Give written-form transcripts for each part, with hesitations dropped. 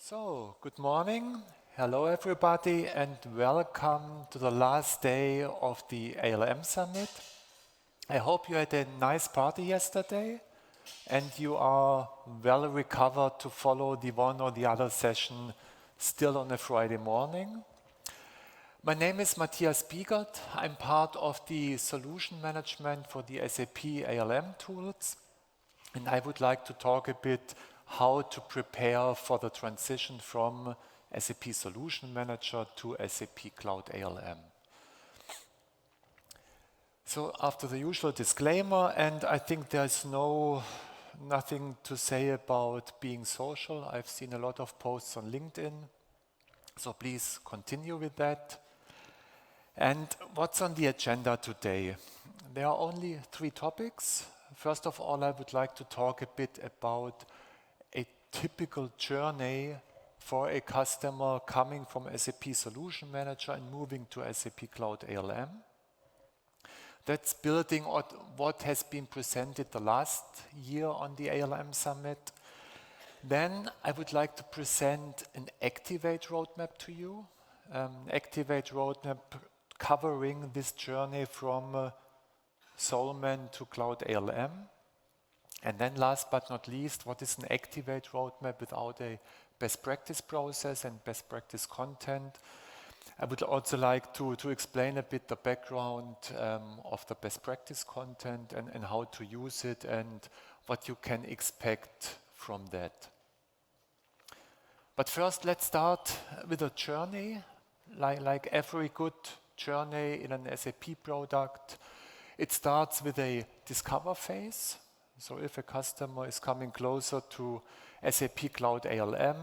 So, good morning. Hello, everybody, and welcome to the last day of the ALM Summit. I hope you had a nice party yesterday and you are well recovered to follow the one or the other session still on a Friday morning. My name is Matthias Biegert. I'm part of the solution management for the SAP ALM tools, and I would like to talk a bit how to prepare for the transition from SAP Solution Manager to SAP Cloud ALM. So after the usual disclaimer, and I think there's nothing to say about being social. I've seen a lot of posts on LinkedIn, so please continue with that. And what's on the agenda today? There are only 3 topics. First of all, I would like to talk a bit about a typical journey for a customer coming from SAP Solution Manager and moving to SAP Cloud ALM. That's building on what has been presented the last year on the ALM Summit. Then I would like to present an Activate roadmap to you. Activate roadmap covering this journey from Solman to Cloud ALM. And then last but not least, what is an Activate roadmap without a best practice process and best practice content? I would also like to explain a bit the background of the best practice content and how to use it and what you can expect from that. But first, let's start with a journey. Like every good journey in an SAP product, it starts with a discover phase. So if a customer is coming closer to SAP Cloud ALM,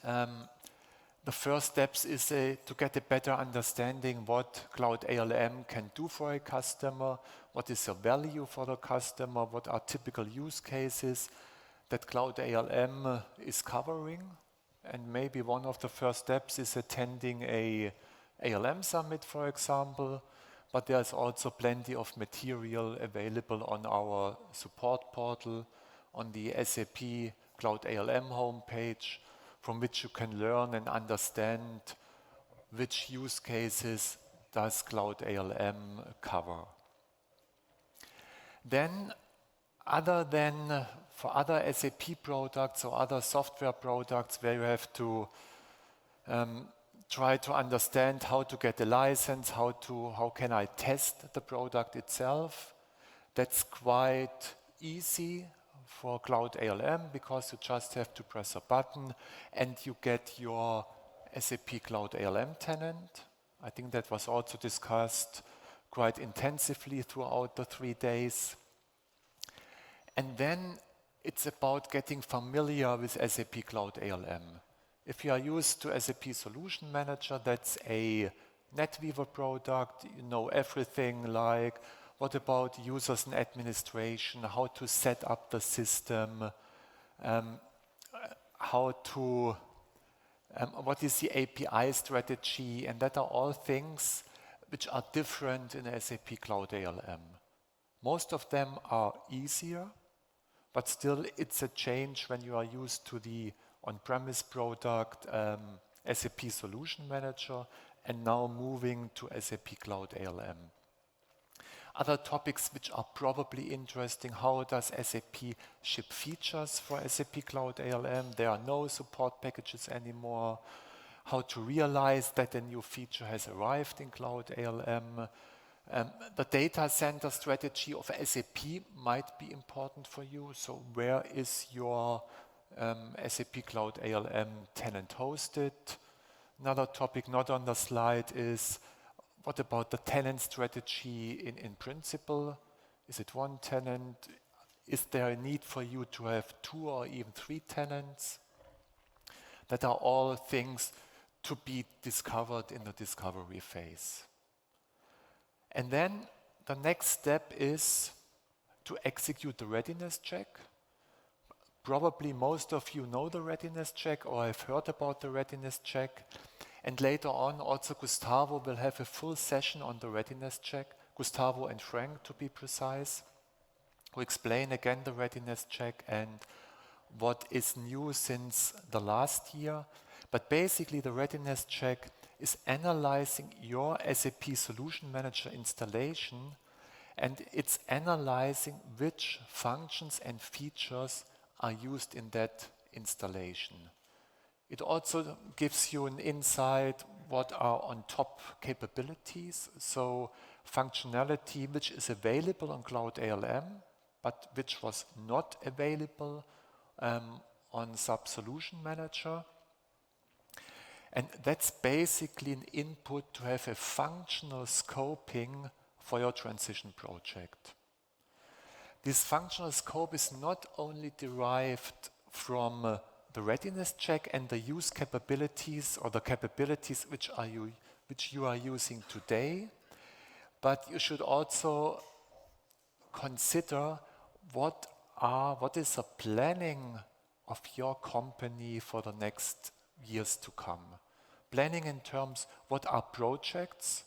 the first steps is to get a better understanding what Cloud ALM can do for a customer, what is the value for the customer, what are typical use cases that Cloud ALM is covering. And maybe one of the first steps is attending a ALM Summit, for example. But there's also plenty of material available on our support portal, on the SAP Cloud ALM homepage, from which you can learn and understand which use cases does Cloud ALM cover. Then, other than for other SAP products or other software products where you have to try to understand how to get a license, how can I test the product itself. That's quite easy for Cloud ALM because you just have to press a button and you get your SAP Cloud ALM tenant. I think that was also discussed quite intensively throughout the 3 days. And then it's about getting familiar with SAP Cloud ALM. If you are used to SAP Solution Manager, that's a NetWeaver product. You know everything like what about users and administration, how to set up the system, what is the API strategy, and that are all things which are different in SAP Cloud ALM. Most of them are easier, but still it's a change when you are used to the on-premise product, SAP Solution Manager, and now moving to SAP Cloud ALM. Other topics which are probably interesting: how does SAP ship features for SAP Cloud ALM? There are no support packages anymore. How to realize that a new feature has arrived in Cloud ALM. The data center strategy of SAP might be important for you. So where is your SAP Cloud ALM tenant hosted? Another topic not on the slide is what about the tenant strategy in principle? Is it one tenant? Is there a need for you to have 2 or even 3 tenants? That are all things to be discovered in the discovery phase. And then the next step is to execute the readiness check. Probably most of you know the readiness check or have heard about the readiness check. And later on, also Gustavo will have a full session on the readiness check. Gustavo and Frank, to be precise, who explain again the readiness check and what is new since the last year. But basically, the readiness check is analyzing your SAP Solution Manager installation, and it's analyzing which functions and features are used in that installation. It also gives you an insight what are on top capabilities, so functionality which is available on Cloud ALM, but which was not available on SAP Solution Manager. And that's basically an input to have a functional scoping for your transition project. This functional scope is not only derived from the readiness check and the use capabilities or the capabilities which you are using today, but you should also consider what is the planning of your company for the next years to come. Planning in terms, what are projects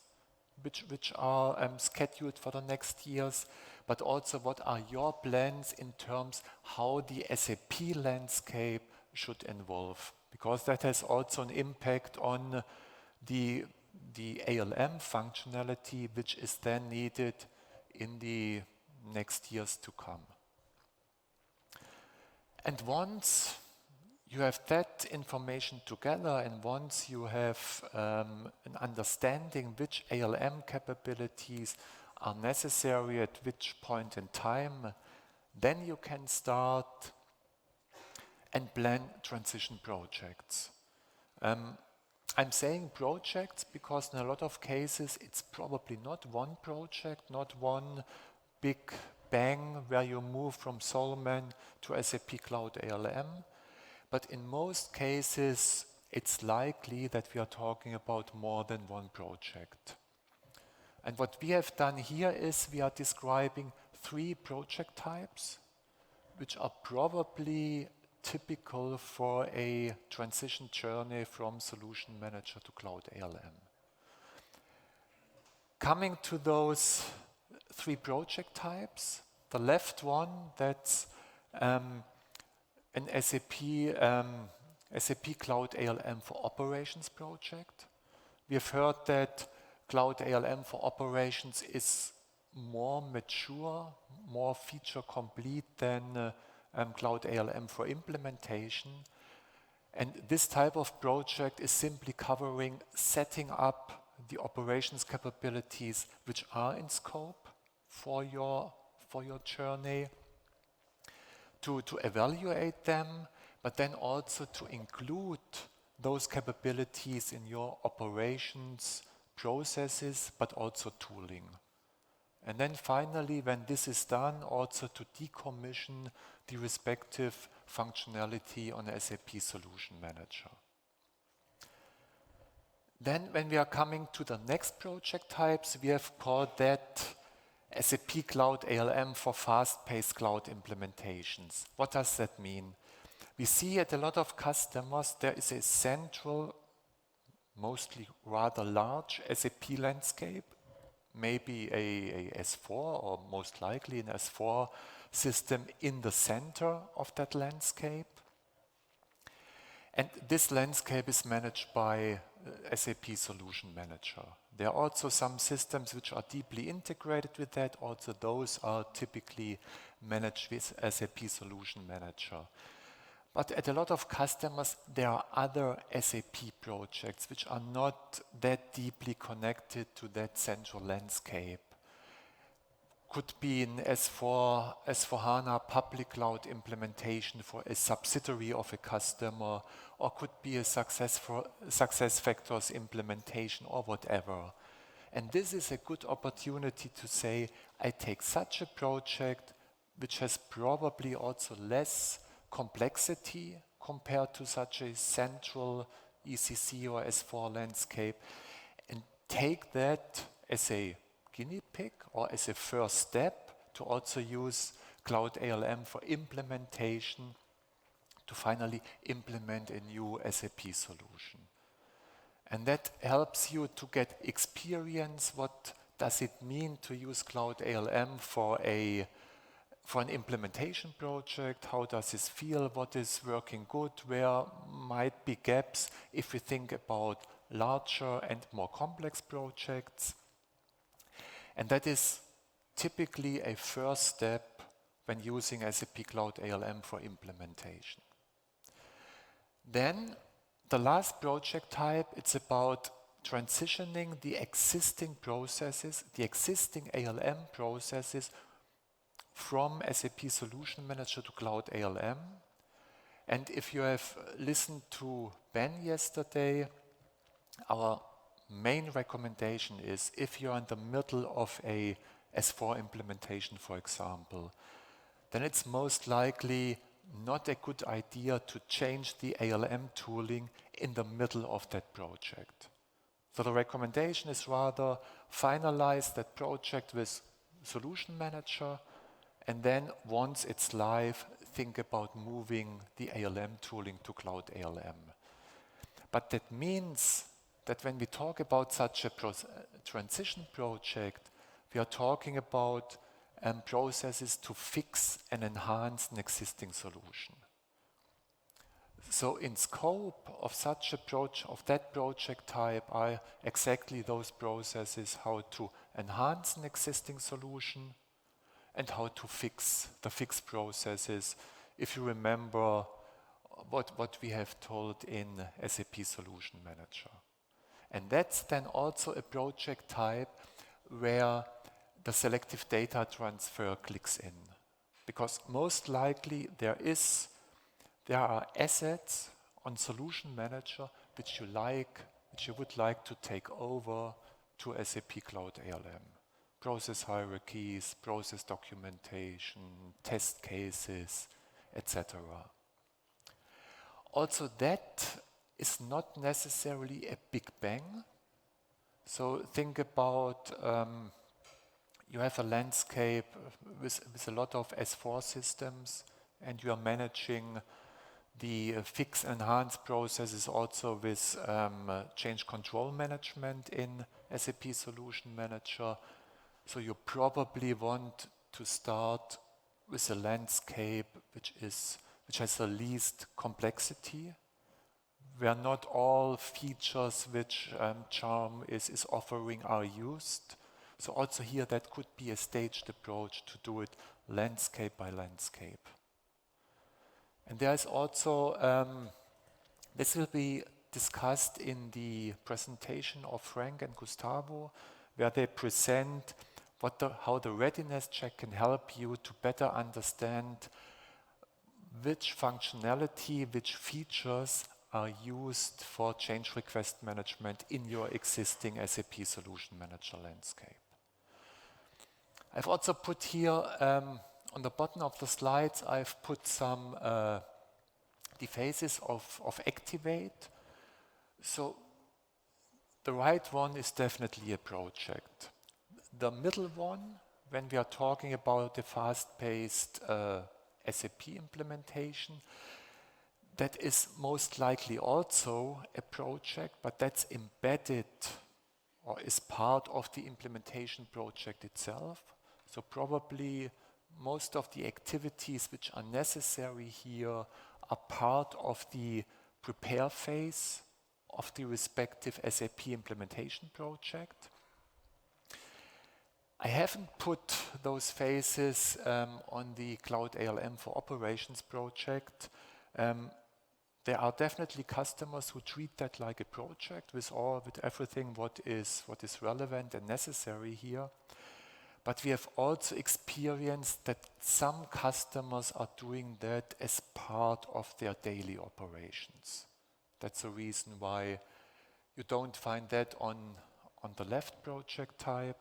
which are scheduled for the next years, but also what are your plans in terms how the SAP landscape should evolve, because that has also an impact on the ALM functionality which is then needed in the next years to come. And once you have that information together, and once you have an understanding which ALM capabilities are necessary at which point in time, then you can start and plan transition projects. I'm saying projects because in a lot of cases it's probably not one project, not one big bang where you move from Solman to SAP Cloud ALM, but in most cases it's likely that we are talking about more than one project. And what we have done here is we are describing 3 project types which are probably typical for a transition journey from Solution Manager to Cloud ALM. Coming to those 3 project types, the left one, that's an SAP Cloud ALM for Operations project. We have heard that Cloud ALM for Operations is more mature, more feature complete than Cloud ALM for Implementation. And this type of project is simply covering setting up the operations capabilities which are in scope for your journey, to evaluate them, but then also to include those capabilities in your operations processes, but also tooling. And then finally, when this is done, also to decommission the respective functionality on SAP Solution Manager. Then when we are coming to the next project types, we have called that SAP Cloud ALM for fast-paced cloud implementations. What does that mean? We see at a lot of customers there is a central, mostly rather large SAP landscape, maybe a S4 or most likely an S4 system in the center of that landscape. And this landscape is managed by SAP Solution Manager. There are also some systems which are deeply integrated with that. Also those are typically managed with SAP Solution Manager. But at a lot of customers, there are other SAP projects which are not that deeply connected to that central landscape. Could be an S4HANA public cloud implementation for a subsidiary of a customer, or could be a SuccessFactors implementation or whatever. And this is a good opportunity to say, I take such a project which has probably also less complexity compared to such a central ECC or S4 landscape, and take that as a guinea pig or as a first step to also use Cloud ALM for implementation to finally implement a new SAP solution. And that helps you to get experience. What does it mean to use Cloud ALM for a For an implementation project, how does this feel? What is working good? Where might be gaps if we think about larger and more complex projects? And that is typically a first step when using SAP Cloud ALM for implementation. Then the last project type, it's about transitioning the existing processes, the existing ALM processes from SAP Solution Manager to Cloud ALM. And if you have listened to Ben yesterday, our main recommendation is if you're in the middle of a S4 implementation, for example, then it's most likely not a good idea to change the ALM tooling in the middle of that project. So the recommendation is rather finalize that project with Solution Manager, and then once it's live, think about moving the ALM tooling to Cloud ALM. But that means that when we talk about such a transition project, we are talking about processes to fix and enhance an existing solution. So in scope of such a that project type are exactly those processes, how to enhance an existing solution and how to fix the fix processes, if you remember what we have told in SAP Solution Manager. And that's then also a project type where the selective data transfer clicks in. Because most likely there are assets on Solution Manager which you would like to take over to SAP Cloud ALM. Process hierarchies, process documentation, test cases, etc. Also, that is not necessarily a big bang. So think about you have a landscape with a lot of S4 systems, and you are managing the fix enhance processes also with change control management in SAP Solution Manager. So you probably want to start with a landscape which has the least complexity, where not all features which Charm is offering are used. So also here that could be a staged approach to do it landscape by landscape. And there is also, this will be discussed in the presentation of Frank and Gustavo, where they present how the readiness check can help you to better understand which functionality, which features are used for change request management in your existing SAP Solution Manager landscape. I've also put here, on the bottom of the slides, I've put some the phases of Activate. So the right one is definitely a project. The middle one, when we are talking about the fast-paced SAP implementation, that is most likely also a project, but that's embedded or is part of the implementation project itself. So probably most of the activities which are necessary here are part of the prepare phase of the respective SAP implementation project. I haven't put those phases on the Cloud ALM for Operations project. There are definitely customers who treat that like a project with everything what is relevant and necessary here. But we have also experienced that some customers are doing that as part of their daily operations. That's the reason why you don't find that on the left project type.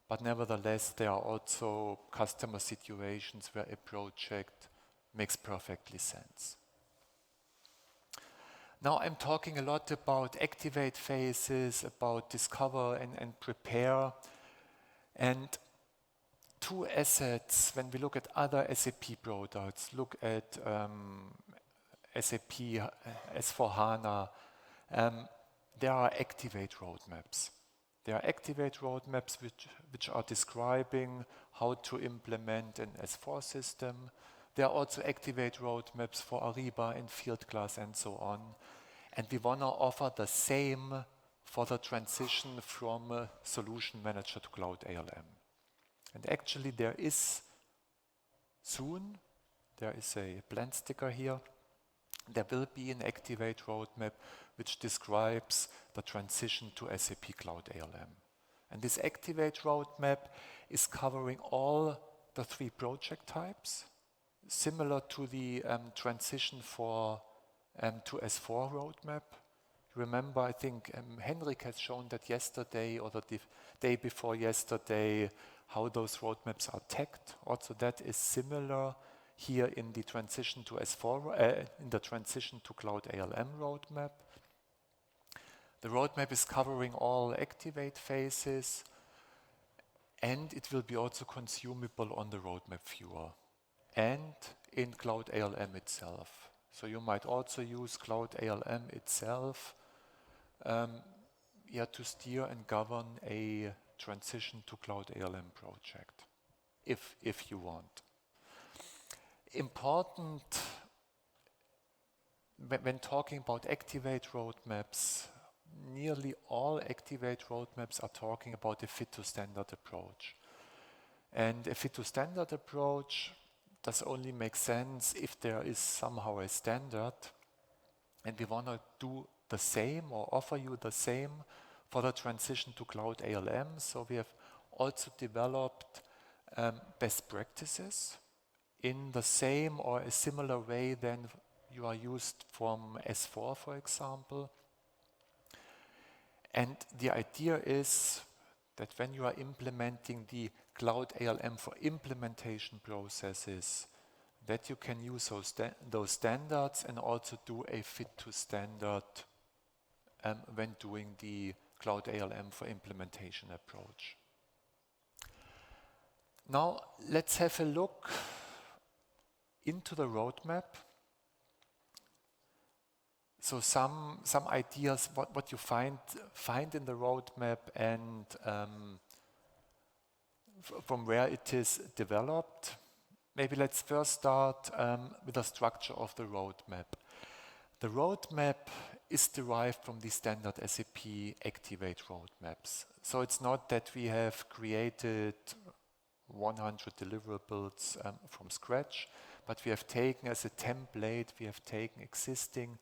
But nevertheless, there are also customer situations where a project makes perfectly sense. Now I'm talking a lot about activate phases, about discover and prepare. And two assets, when we look at other SAP products, look at SAP S4HANA, there are activate roadmaps. There are Activate roadmaps which are describing how to implement an S4 system. There are also Activate roadmaps for Ariba and Fieldglass and so on. And we want to offer the same for the transition from Solution Manager to Cloud ALM. And actually there is a blend sticker here. There will be an Activate roadmap which describes the transition to SAP Cloud ALM. And this Activate roadmap is covering all the 3 project types, similar to the transition to S4 roadmap. Remember, I think Henrik has shown that yesterday or the day before yesterday, how those roadmaps are tagged. Also, that is similar here in the transition to S4, in the transition to Cloud ALM roadmap. The roadmap is covering all Activate phases, and it will be also consumable on the roadmap viewer and in Cloud ALM itself. So you might also use Cloud ALM itself to steer and govern a transition to Cloud ALM project, if you want. Important when talking about Activate roadmaps, nearly all Activate roadmaps are talking about a fit-to-standard approach. And a fit-to-standard approach does only make sense if there is somehow a standard, and we want to do the same or offer you the same for the transition to Cloud ALM. So we have also developed best practices in the same or a similar way than you are used from S4, for example. And the idea is that when you are implementing the Cloud ALM for implementation processes, that you can use those standards and also do a fit to standard when doing the Cloud ALM for implementation approach. Now let's have a look into the roadmap. So some ideas what you find in the roadmap and from where it is developed. Maybe let's first start with the structure of the roadmap. The roadmap is derived from the standard SAP Activate roadmaps. So it's not that we have created 100 deliverables from scratch, but we have taken as a template, we have taken existing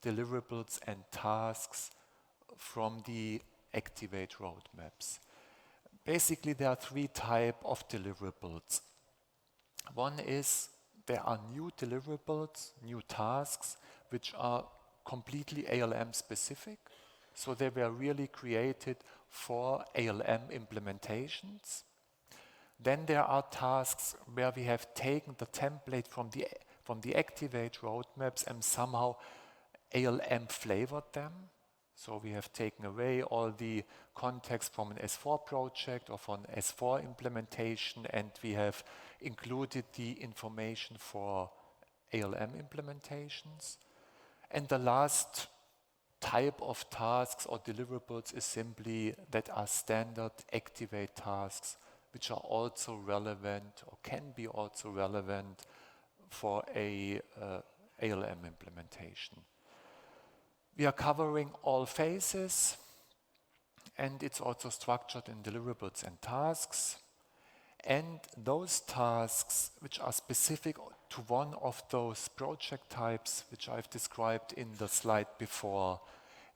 deliverables and tasks from the Activate roadmaps. Basically, there are 3 types of deliverables. One is there are new deliverables, new tasks, which are completely ALM specific. So they were really created for ALM implementations. Then there are tasks where we have taken the template from the Activate roadmaps and somehow ALM flavored them. So we have taken away all the context from an S4 project or from an S4 implementation, and we have included the information for ALM implementations. And the last type of tasks or deliverables is simply that are standard Activate tasks, which are also relevant or can be also relevant for a ALM implementation. We are covering all phases, and it's also structured in deliverables and tasks. And those tasks which are specific to one of those project types which I've described in the slide before,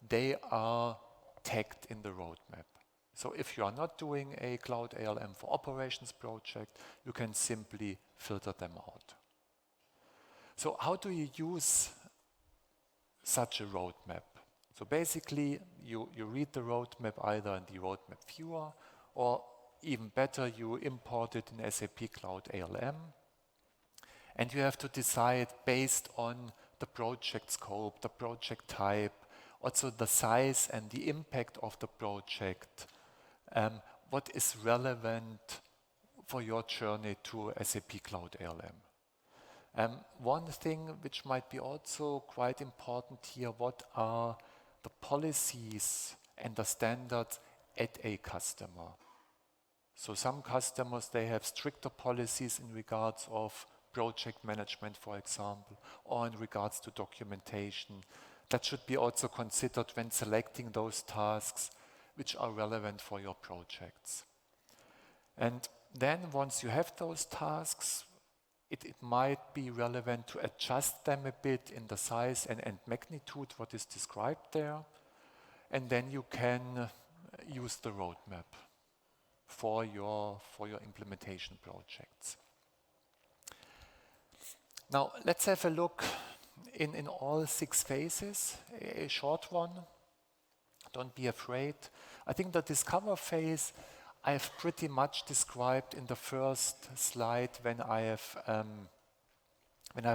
they are tagged in the roadmap. So if you are not doing a Cloud ALM for operations project, you can simply filter them out. So how do you use such a roadmap? So basically, you read the roadmap either in the roadmap viewer, or even better, you import it in SAP Cloud ALM. And you have to decide based on the project scope, the project type, also the size and the impact of the project, what is relevant for your journey to SAP Cloud ALM. One thing which might be also quite important here, what are the policies and the standards at a customer. So some customers, they have stricter policies in regards of project management, for example, or in regards to documentation. That should be also considered when selecting those tasks which are relevant for your projects. And then once you have those tasks, it might be relevant to adjust them a bit in the size and magnitude, what is described there. And then you can use the roadmap for your implementation projects. Now, let's have a look in all 6 phases, a short one. Don't be afraid. I think the discover phase I have pretty much described in the first slide when I've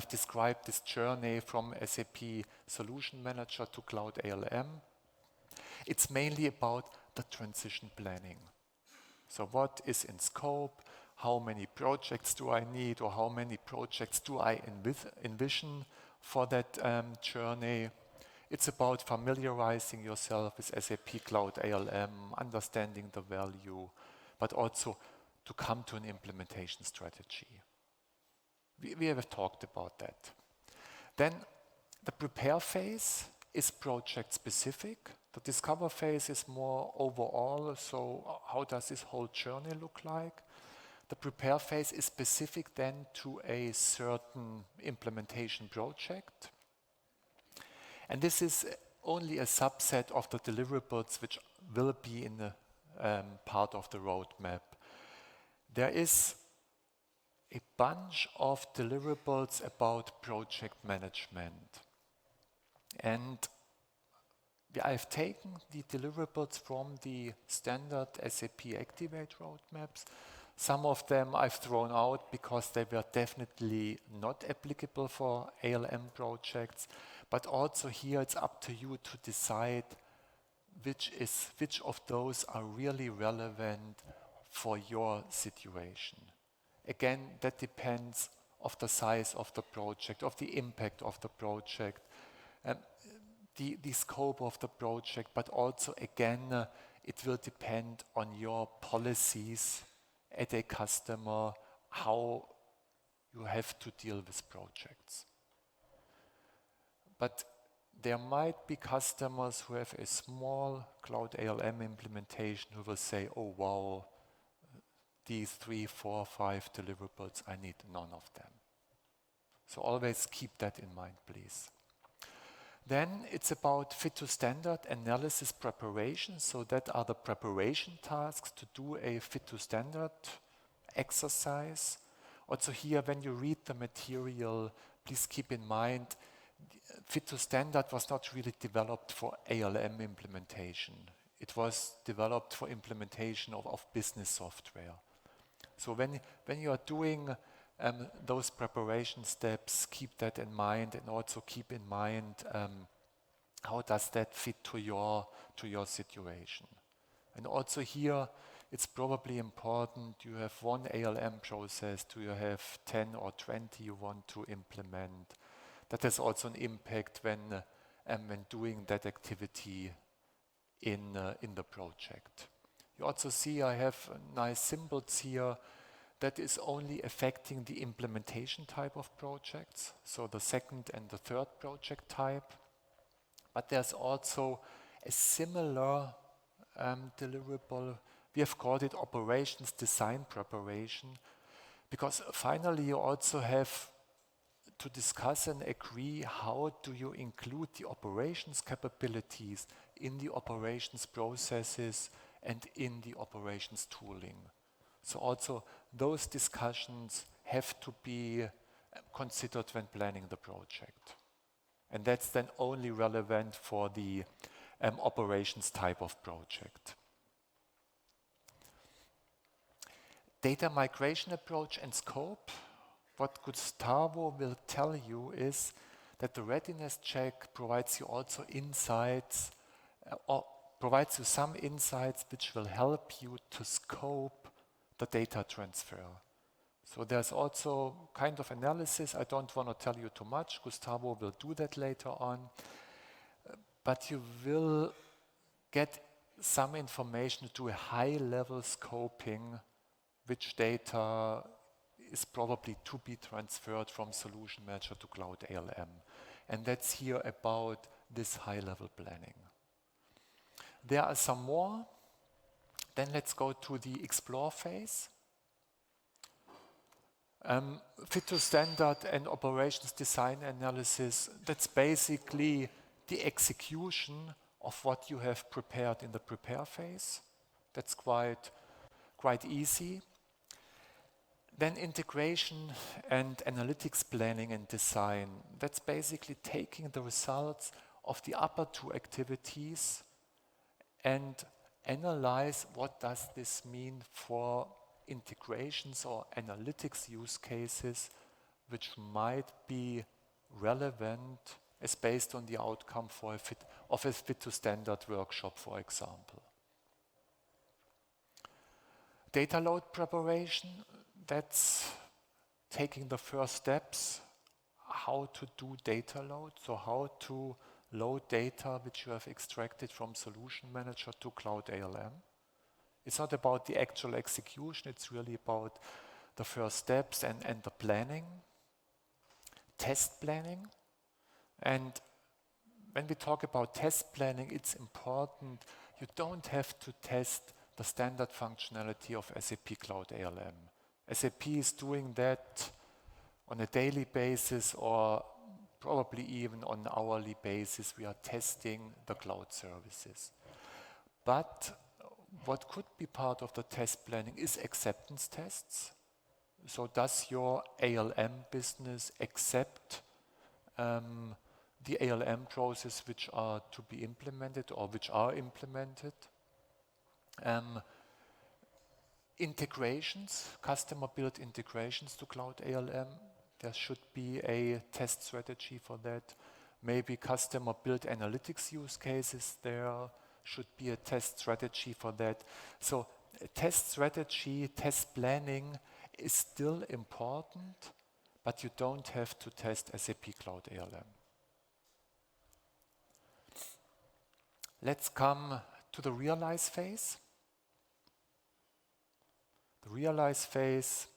described this journey from SAP Solution Manager to Cloud ALM. It's mainly about the transition planning. So what is in scope? How many projects do I need, or how many projects do I envision for that journey? It's about familiarizing yourself with SAP Cloud ALM, understanding the value, but also to come to an implementation strategy. We have talked about that. Then the prepare phase is project specific. The discover phase is more overall, so how does this whole journey look like? The prepare phase is specific then to a certain implementation project. And this is only a subset of the deliverables which will be in the part of the roadmap. There is a bunch of deliverables about project management. And I've taken the deliverables from the standard SAP Activate roadmaps. Some of them I've thrown out because they were definitely not applicable for ALM projects. But also here it's up to you to decide which of those are really relevant for your situation. Again, that depends of the size of the project, of the impact of the project, the scope of the project, but also again, it will depend on your policies at a customer, how you have to deal with projects. But there might be customers who have a small Cloud ALM implementation who will say, oh wow, these 3, 4, 5 deliverables, I need none of them. So always keep that in mind, please. Then it's about fit to standard analysis preparation. So that are the preparation tasks to do a fit to standard exercise. Also here, when you read the material, please keep in mind, fit to standard was not really developed for ALM implementation. It was developed for implementation of business software. So when you are doing those preparation steps, keep that in mind, and also keep in mind how does that fit to your situation. And also here, it's probably important, you have one ALM process, do you have 10 or 20 you want to implement? That has also an impact when doing that activity in the project. You also see I have nice symbols here that is only affecting the implementation type of projects, so the second and the third project type. But there's also a similar deliverable. We have called it operations design preparation, because finally you also have to discuss and agree how do you include the operations capabilities in the operations processes and in the operations tooling. So also those discussions have to be considered when planning the project. And that's then only relevant for the operations type of project. Data migration approach and scope. What Gustavo will tell you is that the readiness check provides you also insights, or provides you some insights which will help you to scope the data transfer. So there's also kind of analysis. I don't want to tell you too much. Gustavo will do that later on. But you will get some information to a high-level scoping, which data is probably to be transferred from Solution Manager to Cloud ALM. And that's here about this high-level planning. There are some more. Then let's go to the explore phase. Fit to standard and operations design analysis, that's basically the execution of what you have prepared in the prepare phase. That's quite easy. Then integration and analytics planning and design. That's basically taking the results of the upper two activities and analyze what does this mean for integrations or analytics use cases which might be relevant as based on the outcome for a fit to standard workshop, for example. Data load preparation, that's taking the first steps, how to do data load, so how to load data which you have extracted from Solution Manager to Cloud ALM. It's not about the actual execution, it's really about the first steps and the planning. Test planning. And when we talk about test planning, it's important you don't have to test the standard functionality of SAP Cloud ALM. SAP is doing that on a daily basis or probably even on an hourly basis. We are testing the cloud services. But what could be part of the test planning is acceptance tests. So does your ALM business accept the ALM process which are to be implemented or which are implemented? Integrations, customer-built integrations to Cloud ALM. There should be a test strategy for that. Maybe customer-built analytics use cases, there should be a test strategy for that. So test strategy, test planning is still important, but you don't have to test SAP Cloud ALM. Let's come to the realize phase. The realize phase,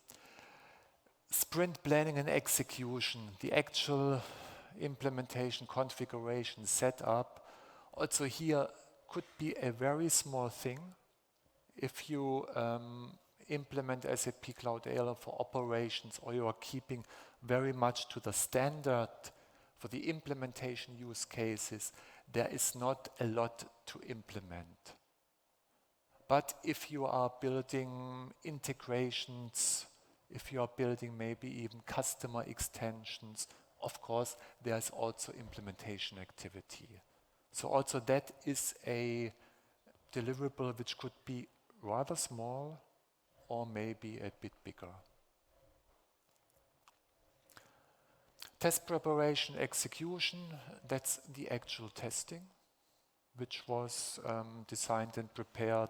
sprint planning and execution, the actual implementation, configuration, setup. Also here could be a very small thing. If you implement SAP Cloud ALM for operations or you are keeping very much to the standard for the implementation use cases, there is not a lot to implement. But if you are building integrations, if you are building maybe even customer extensions, of course, there's also implementation activity. So also that is a deliverable which could be rather small or maybe a bit bigger. Test preparation, execution, that's the actual testing, which was designed and prepared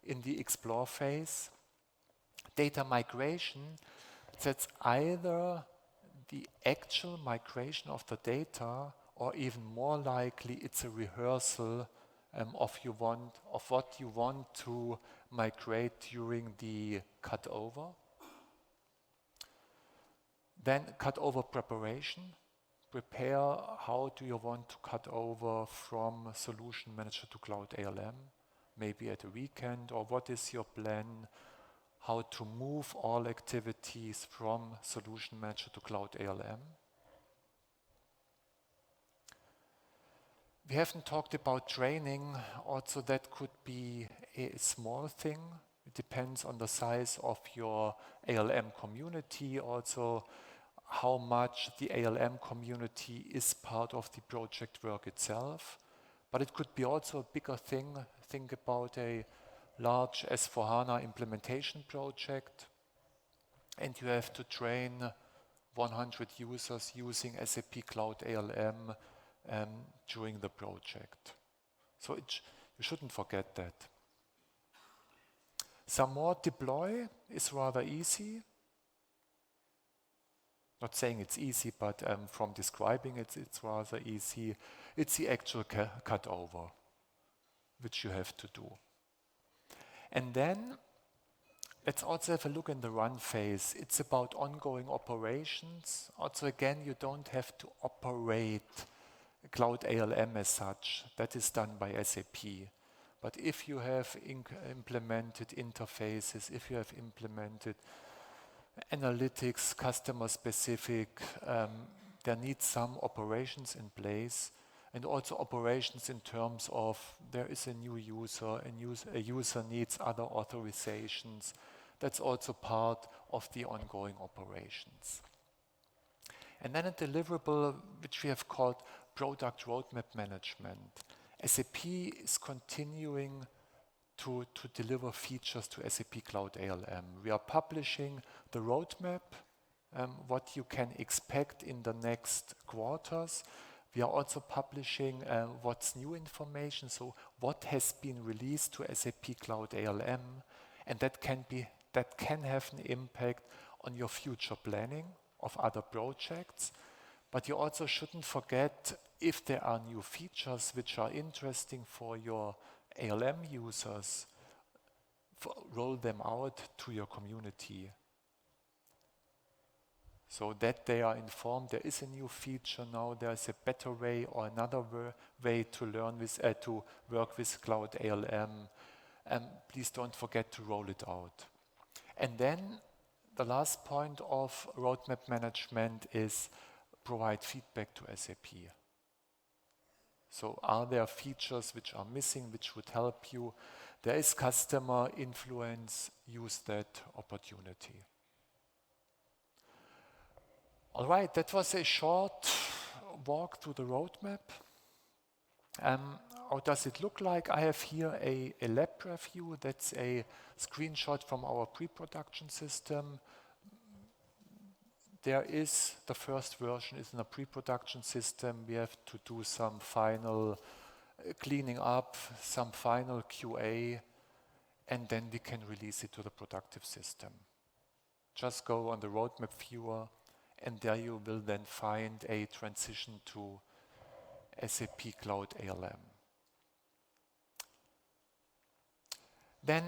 in the explore phase. Data migration, that's either the actual migration of the data or even more likely it's a rehearsal of what you want to migrate during the cutover. Then cutover preparation. Prepare how do you want to cut over from Solution Manager to Cloud ALM, maybe at a weekend, or what is your plan how to move all activities from Solution Manager to Cloud ALM. We haven't talked about training, also that could be a small thing. It depends on the size of your ALM community, also how much the ALM community is part of the project work itself. But it could be also a bigger thing. Think about a large S/4HANA implementation project and you have to train 100 users using SAP Cloud ALM during the project. So you shouldn't forget that. Some more deploy is rather easy. Not saying it's easy, but from describing it, it's rather easy. It's the actual cutover. which you have to do. And then let's also have a look in the run phase. It's about ongoing operations. Also again, you don't have to operate Cloud ALM as such. That is done by SAP. But if you have implemented interfaces, if you have implemented analytics, customer specific, there needs some operations in place, and also operations in terms of there is a new user, a user needs other authorizations. That's also part of the ongoing operations. And then a deliverable which we have called Product Roadmap Management. SAP is continuing to deliver features to SAP Cloud ALM. We are publishing the roadmap, what you can expect in the next quarters. We are also publishing what's new information, so what has been released to SAP Cloud ALM, and that can have an impact on your future planning of other projects. But you also shouldn't forget, if there are new features which are interesting for your ALM users, roll them out to your community so that they are informed there is a new feature now, there is a better way or another way to learn with, to work with Cloud ALM. Please don't forget to roll it out. And then the last point of roadmap management is provide feedback to SAP. So are there features which are missing, which would help you? There is customer influence, use that opportunity. All right, that was a short walk through the roadmap. How does it look like? I have here a lab preview. That's a screenshot from our pre-production system. There is, the first version is in a pre-production system. We have to do some final cleaning up, some final QA, and then we can release it to the productive system. Just go on the roadmap viewer, and there you will then find a transition to SAP Cloud ALM. Then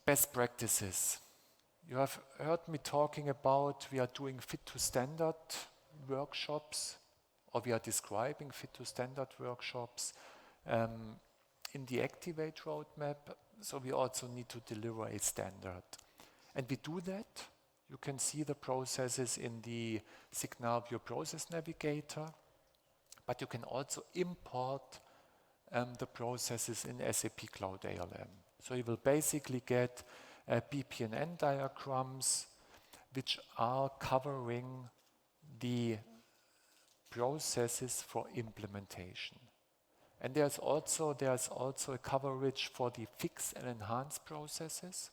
best practices. You have heard me talking about we are doing fit to standard workshops, or we are describing fit to standard workshops in the Activate roadmap. So we also need to deliver a standard. And we do that. You can see the processes in the Signavio Process Navigator, but you can also import the processes in SAP Cloud ALM. So you will basically get BPNN diagrams which are covering the processes for implementation. And there's also a coverage for the fix and enhance processes.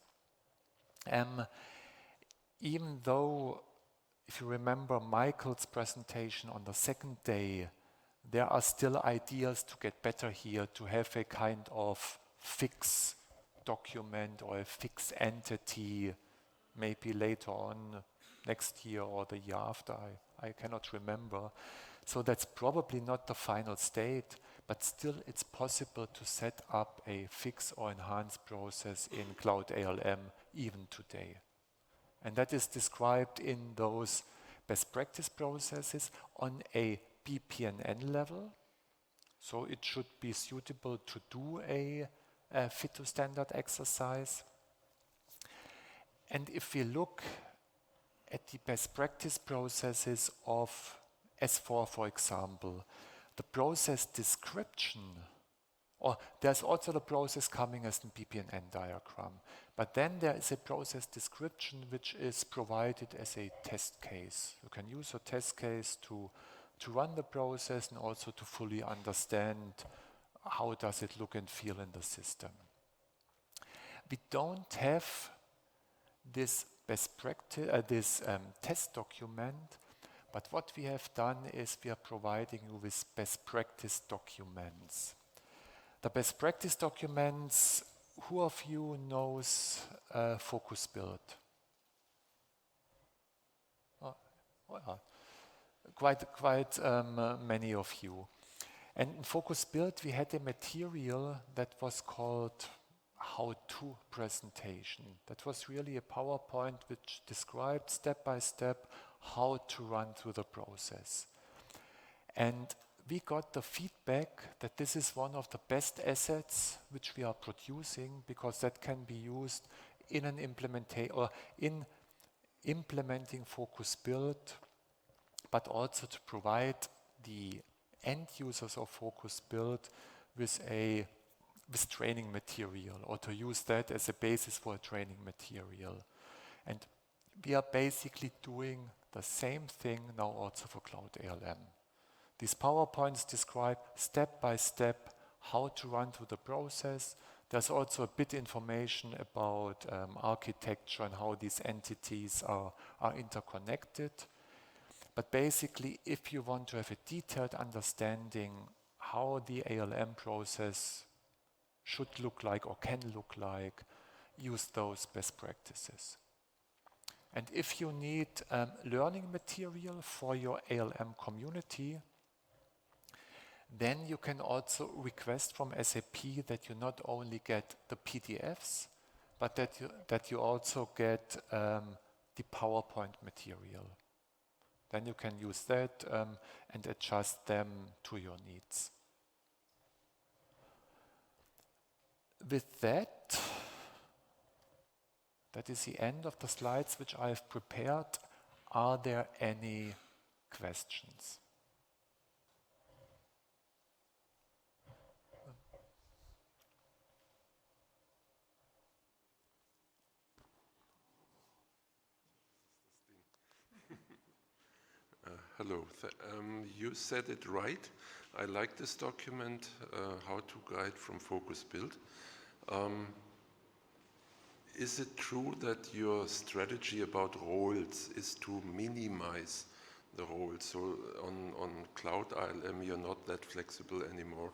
Even though, if you remember Michael's presentation on the second day, there are still ideas to get better here, to have a kind of fix document or a fixed entity, maybe later on next year or the year after, I cannot remember. So that's probably not the final state, but still it's possible to set up a fix or enhance process in Cloud ALM even today. And that is described in those best practice processes on a BPNN level. So it should be suitable to do a fit to standard exercise. And if we look at the best practice processes of S4, for example, the process description, or there's also the process coming as a BPNN diagram, but then there is a process description which is provided as a test case. You can use a test case to run the process and also to fully understand how does it look and feel in the system. We don't have this best practice, test document, but what we have done is we are providing you with best practice documents. The best practice documents, who of you knows Focus Build? Quite many of you. And in Focus Build, we had a material that was called how-to presentation. That was really a PowerPoint which described step by step how to run through the process. And we got the feedback that this is one of the best assets which we are producing, because that can be used in an implementation or in implementing Focus Build, but also to provide the end users of Focus Build with training material, or to use that as a basis for a training material. And we are basically doing the same thing now also for Cloud ALM. These PowerPoints describe step by step how to run through the process. There's also a bit information about architecture and how these entities are interconnected. But basically, if you want to have a detailed understanding how the ALM process should look like or can look like, use those best practices. And if you need learning material for your ALM community, then you can also request from SAP that you not only get the PDFs, but that you also get the PowerPoint material. Then you can use that and adjust them to your needs. With that, that is the end of the slides which I have prepared. Are there any questions? Hello. You said it right. I like this document, How to Guide from Focus Build. Is it true that your strategy about roles is to minimize the roles? So on Cloud ALM, you're not that flexible anymore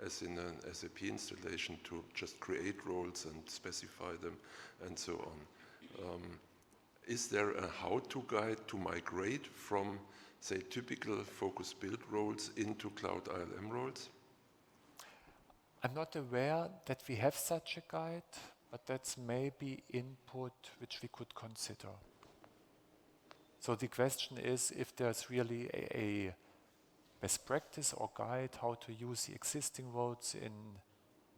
as in an SAP installation to just create roles and specify them and so on. Is there a how-to guide to migrate from, say, typical Focus Build roles into Cloud ALM roles? I'm not aware that we have such a guide, but that's maybe input which we could consider. So the question is if there's really a best practice or guide how to use the existing roles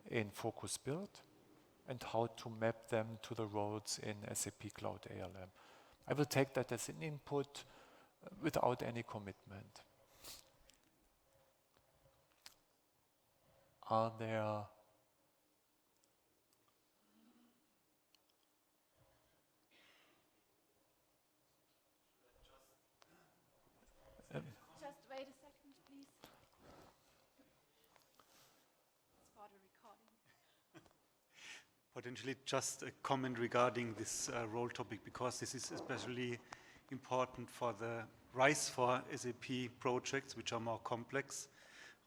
in Focus Build and how to map them to the roles in SAP Cloud ALM. I will take that as an input without any commitment. Are there Just wait a second, please. It's for the recording. Potentially just a comment regarding this role topic, because this is especially important for the RISE for SAP projects, which are more complex.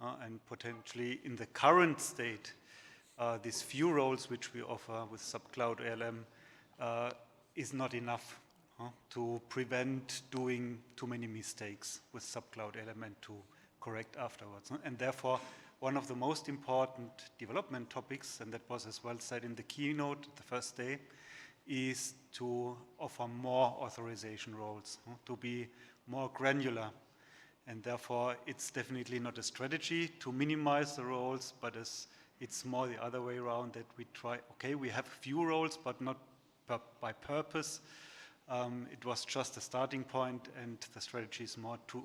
And potentially in the current state, these few roles which we offer with SAP Cloud ALM is not enough to prevent doing too many mistakes with SAP Cloud ALM and to correct afterwards. And therefore, one of the most important development topics, and that was as well said in the keynote the first day, is to offer more authorization roles, to be more granular. And therefore, it's definitely not a strategy to minimize the roles, but it's more the other way around, that we try, okay, we have a few roles, but not by purpose. It was just a starting point, and the strategy is more to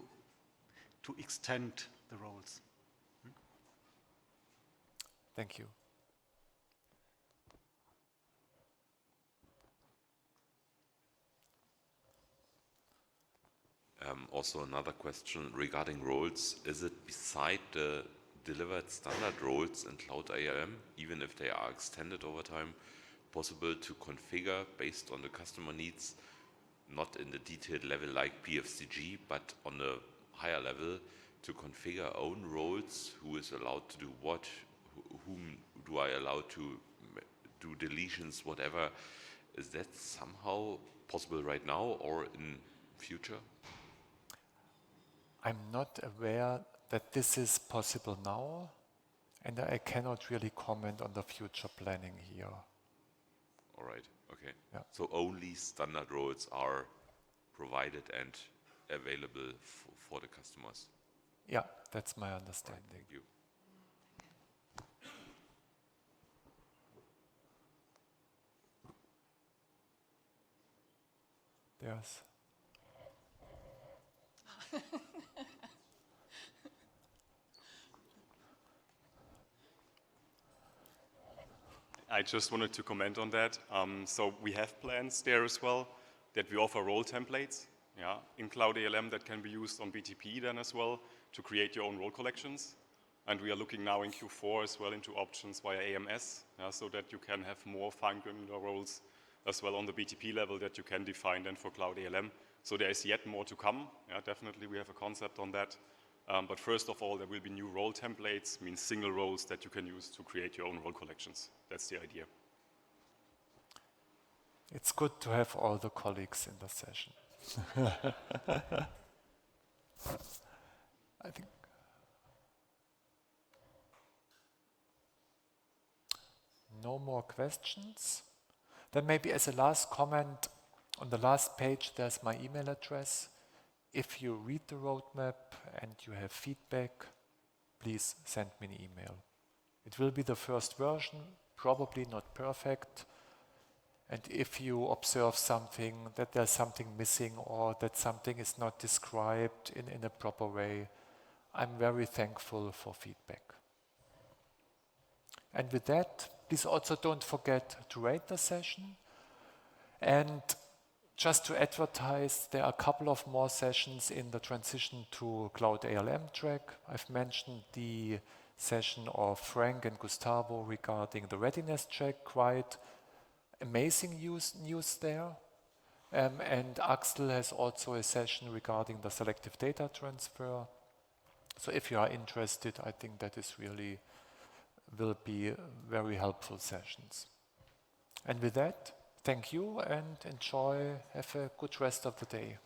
extend the roles. Thank you. Also another question regarding roles. Is it beside the delivered standard roles in Cloud ALM, even if they are extended over time, possible to configure based on the customer needs, not in the detailed level like PFCG, but on a higher level, to configure own roles, who is allowed to do what, whom do I allow to do deletions, whatever. Is that somehow possible right now or in future? I'm not aware that this is possible now, and I cannot really comment on the future planning here. All right. Okay. Yeah. So only standard roles are provided and available for the customers. Yeah, that's my Right, understanding. thank you. There's I just wanted to comment on that. So we have plans there as well that we offer role templates, yeah, in Cloud ALM that can be used on BTP then as well to create your own role collections. And we are looking now in Q4 as well into options via AMS, yeah, so that you can have more fine-granular roles as well on the BTP level that you can define then for Cloud ALM. So there is yet more to come. Yeah, definitely we have a concept on that. But first of all, there will be new role templates, means single roles that you can use to create your own role collections. That's the idea. It's good to have all the colleagues in the session. I think. No more questions? Then maybe as a last comment, on the last page there's my email address. If you read the roadmap and you have feedback, please send me an email. It will be the first version, probably not perfect. And if you observe something, that there's something missing or that something is not described in a proper way, I'm very thankful for feedback. And with that, please also don't forget to rate the session. And just to advertise, there are a couple of more sessions in the transition to Cloud ALM track. I've mentioned the session of Frank and Gustavo regarding the readiness check, quite amazing news there. And Axel has also a session regarding the selective data transfer. So if you are interested, I think that is really will be very helpful sessions. And with that, thank you and enjoy, have a good rest of the day.